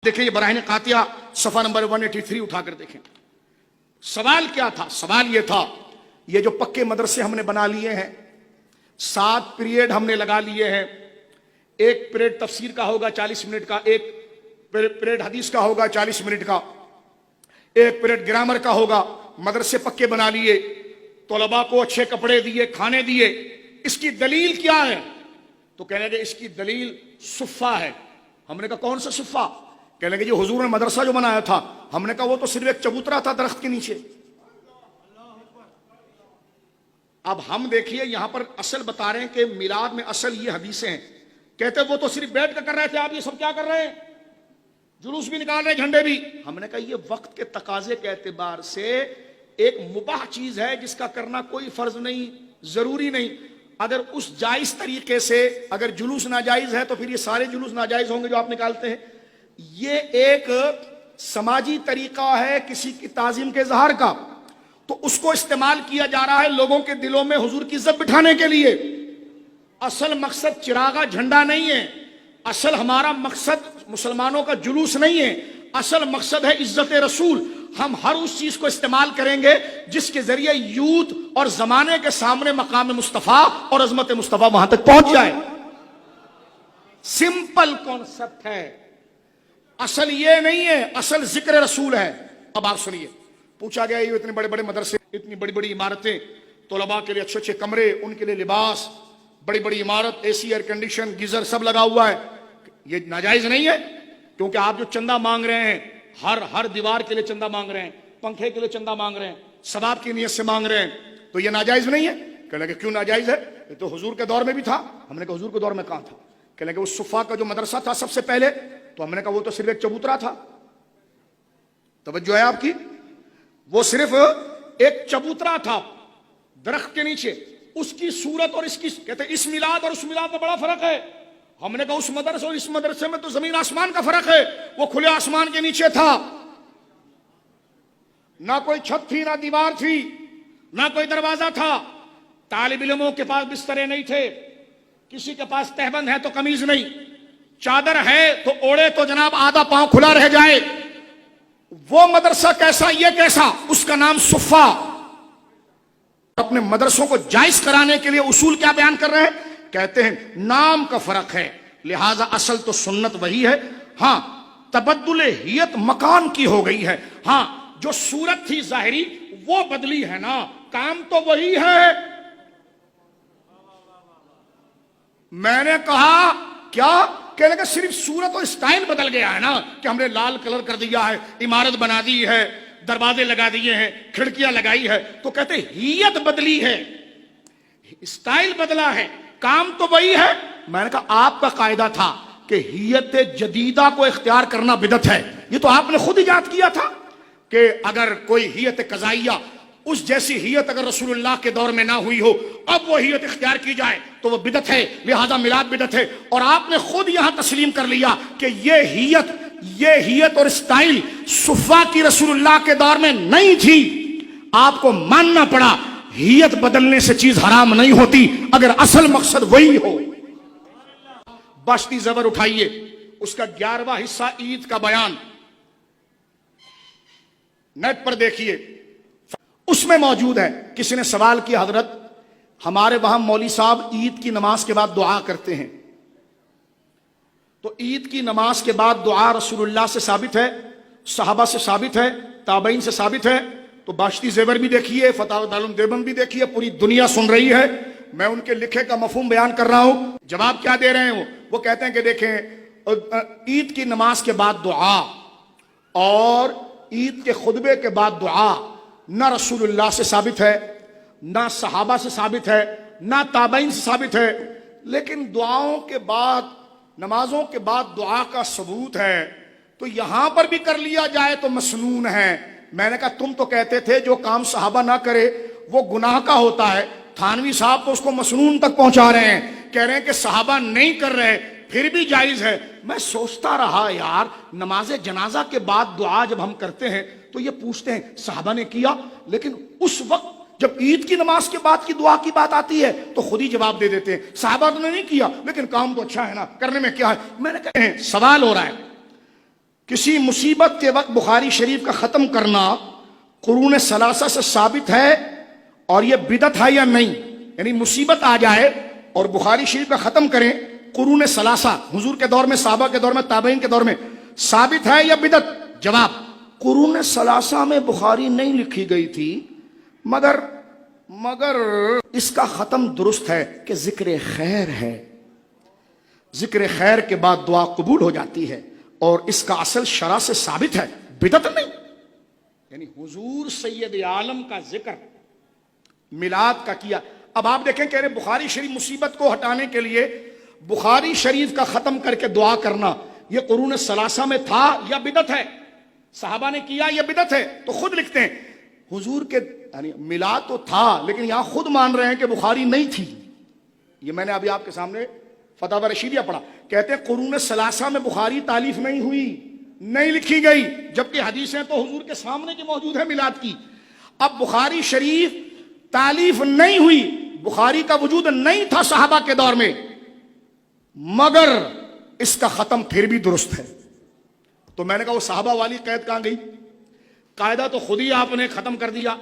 دیکھیں یہ براہین قاطعہ صفحہ نمبر 183 اٹھا کر دیکھیں. سوال کیا تھا؟ سوال یہ تھا یہ جو پکے مدرسے ہم نے بنا لیے ہیں، 7 پیریڈ ہم نے لگا لیے ہیں، ایک پیریڈ تفسیر کا ہوگا 40 منٹ کا، ایک پیریڈ حدیث کا ہوگا 40 منٹ کا، ایک پیریڈ گرامر کا ہوگا، مدرسے پکے بنا لیے، طلباء کو اچھے کپڑے دیے، کھانے دیے، اس کی دلیل کیا ہے؟ تو کہنے لگے اس کی دلیل صفہ ہے. ہم نے کہا کون سا صفہ؟ کہنے لگے جو حضور نے مدرسہ جو بنایا تھا. ہم نے کہا وہ تو صرف ایک چبوترا تھا درخت کے نیچے. اب ہم دیکھیے یہاں پر اصل بتا رہے ہیں کہ میلاد میں اصل یہ حدیثیں ہیں. کہتے وہ تو صرف بیٹھ کر رہے تھے، آپ یہ سب کیا کر رہے ہیں؟ جلوس بھی نکال رہے، جھنڈے بھی. ہم نے کہا یہ وقت کے تقاضے کے اعتبار سے ایک مباح چیز ہے جس کا کرنا کوئی فرض نہیں، ضروری نہیں. اگر اس جائز طریقے سے اگر جلوس ناجائز ہے تو پھر یہ سارے جلوس ناجائز ہوں گے جو آپ نکالتے ہیں. یہ ایک سماجی طریقہ ہے کسی کی تعظیم کے اظہار کا، تو اس کو استعمال کیا جا رہا ہے لوگوں کے دلوں میں حضور کی عزت بٹھانے کے لیے. اصل مقصد چراغا جھنڈا نہیں ہے، اصل ہمارا مقصد مسلمانوں کا جلوس نہیں ہے، اصل مقصد ہے عزت رسول. ہم ہر اس چیز کو استعمال کریں گے جس کے ذریعے یوتھ اور زمانے کے سامنے مقام مصطفیٰ اور عظمت مصطفیٰ وہاں تک پہنچ جائے. سمپل کانسیپٹ ہے، اصل یہ نہیں ہے، اصل ذکر رسول ہے. اب آپ سنیے، پوچھا گیا یہ اتنے بڑے بڑے مدرسے، اتنی بڑی بڑی عمارتیں، طلباء کے لیے اچھے اچھے کمرے، ان کے لیے لباس، بڑی بڑی عمارت، اے سی، ایئر کنڈیشن، گیزر سب لگا ہوا ہے، یہ ناجائز نہیں ہے؟ کیونکہ آپ جو چندہ مانگ رہے ہیں، ہر دیوار کے لیے چندہ مانگ رہے ہیں، پنکھے کے لیے چندہ مانگ رہے ہیں، ثواب کی نیت سے مانگ رہے ہیں، تو یہ ناجائز نہیں ہے؟ کہنے لگے کیوں ناجائز ہے؟ یہ تو حضور کے دور میں بھی تھا. ہم نے کہا حضور کے دور میں کہاں تھا؟ کہنے لگے وہ صفا کا جو مدرسہ تھا سب سے پہلے، تو ہم نے کہا وہ تو صرف ایک چبوترا تھا. توجہ ہے آپ کی؟ وہ صرف ایک چبوترا تھا درخت کے نیچے. اس کی صورت اور اس کی، کہتے اس میلاد اور اس میلاد میں بڑا فرق ہے. ہم نے کہا اس مدرسے اور اس مدرسے میں تو زمین آسمان کا فرق ہے. وہ کھلے آسمان کے نیچے تھا، نہ کوئی چھت تھی، نہ دیوار تھی، نہ کوئی دروازہ تھا. طالب علموں کے پاس بسترے نہیں تھے، کسی کے پاس تہبند ہے تو قمیض نہیں، چادر ہے تو اوڑے تو جناب آدھا پاؤں کھلا رہ جائے. وہ مدرسہ کیسا، یہ کیسا؟ اس کا نام صفہ. اپنے مدرسوں کو جائز کرانے کے لیے اصول کیا بیان کر رہے ہیں؟ کہتے ہیں نام کا فرق ہے، لہذا اصل تو سنت وہی ہے. ہاں تبدل ہیت مکان کی ہو گئی ہے. ہاں جو صورت تھی ظاہری وہ بدلی ہے نا، کام تو وہی ہے. میں نے کہا کیا؟ کہنے کہ صرف صورت اور اسٹائل بدل گیا ہے نا، کہ ہم نے لال کلر کر دیا ہے، عمارت بنا دی ہے، دروازے لگا دیے ہیں، کھڑکیاں لگائی ہے. تو کہتے ہیت بدلی ہے، اسٹائل بدلا ہے، کام تو وہی ہے. میں نے کہا آپ کا قاعدہ تھا کہ ہیت جدیدہ کو اختیار کرنا بدعت ہے. یہ تو آپ نے خود ایجاد کیا تھا کہ اگر کوئی ہیت قضائیہ، اس جیسی ہیت اگر رسول اللہ کے دور میں نہ ہوئی ہو، اب وہ ہیت اختیار کی جائے تو وہ بدعت ہے، لہذا میلاد بدعت ہے. اور آپ نے خود یہاں تسلیم کر لیا کہ یہ ہیت اور اسٹائل صفہ کی رسول اللہ کے دور میں نہیں تھی. آپ کو ماننا پڑا ہیت بدلنے سے چیز حرام نہیں ہوتی اگر اصل مقصد وہی ہو. باشتی زبر اٹھائیے، اس کا 11واں حصہ عید کا بیان نیٹ پر دیکھیے، اس میں موجود ہے. کسی نے سوال کیا حضرت ہمارے وہاں مولوی صاحب عید کی نماز کے بعد دعا کرتے ہیں، تو عید کی نماز کے بعد دعا رسول اللہ سے ثابت ہے، صحابہ سے ثابت ہے، تابعین سے ثابت ہے. تو باشتی زیور بھی دیکھیے، فتاوی دارالعلوم دیوبند بھی دیکھیے، پوری دنیا سن رہی ہے. میں ان کے لکھے کا مفہوم بیان کر رہا ہوں. جواب کیا دے رہے ہیں وہ کہتے ہیں کہ دیکھیں عید کی نماز کے بعد دعا اور عید کے خطبے کے بعد دعا نہ رسول اللہ سے ثابت ہے، نہ صحابہ سے ثابت ہے، نہ تابعین سے ثابت ہے. لیکن دعاؤں کے بعد، نمازوں کے بعد دعا کا ثبوت ہے، تو یہاں پر بھی کر لیا جائے تو مسنون ہے. میں نے کہا تم تو کہتے تھے جو کام صحابہ نہ کرے وہ گناہ کا ہوتا ہے. تھانوی صاحب تو اس کو مسنون تک پہنچا رہے ہیں، کہہ رہے ہیں کہ صحابہ نہیں کر رہے پھر بھی جائز ہے. میں سوچتا رہا یار، نماز جنازہ کے بعد دعا جب ہم کرتے ہیں تو یہ پوچھتے ہیں صحابہ نے کیا، لیکن اس وقت جب عید کی نماز کے بعد کی دعا کی بات آتی ہے تو خود ہی جواب دے دیتے ہیں صحابہ نے نہیں کیا لیکن کام تو اچھا ہے نا، کرنے میں کیا ہے. میں نے کہا سوال ہو رہا ہے کسی مصیبت کے وقت بخاری شریف کا ختم کرنا قرون ثلاثہ سے ثابت ہے اور یہ بدعت ہے یا نہیں؟ یعنی مصیبت آ جائے اور بخاری شریف کا ختم کریں قرون ثلاثہ، حضور کے دور میں، صحابہ کے دور میں، تابعین کے دور میں، ثابت ہے یا بدعت؟ جواب، قرون ثلاثہ میں بخاری نہیں لکھی گئی تھی، مگر اس کا ختم درست ہے کہ ذکر خیر ہے، ذکر خیر کے بعد دعا قبول ہو جاتی ہے اور اس کا اصل شرع سے ثابت ہے، بدعت نہیں۔ یعنی حضور سید عالم کا ذکر میلاد کا کیا۔ اب آپ دیکھیں کہ بخاری شریف مصیبت کو ہٹانے کے لیے بخاری شریف کا ختم کر کے دعا کرنا یہ قرون ثلاثہ میں تھا یا بدعت ہے؟ صحابہ نے کیا یا بدعت ہے؟ تو خود لکھتے ہیں حضور کے یعنی میلاد تو تھا، لیکن یہاں خود مان رہے ہیں کہ بخاری نہیں تھی۔ یہ میں نے ابھی آپ کے سامنے فتاوی رشیدیہ پڑھا، کہتے ہیں قرون ثلاثہ میں بخاری تالیف نہیں ہوئی، نہیں لکھی گئی، جبکہ حدیثیں تو حضور کے سامنے کی موجود ہے میلاد کی۔ اب بخاری شریف تالیف نہیں ہوئی، بخاری کا وجود نہیں تھا صحابہ کے دور میں، مگر اس کا ختم پھر بھی درست ہے۔ تو میں نے کہا وہ صحابہ والی قید کہاں گئی؟ قاعدہ تو خود ہی آپ نے ختم کر دیا۔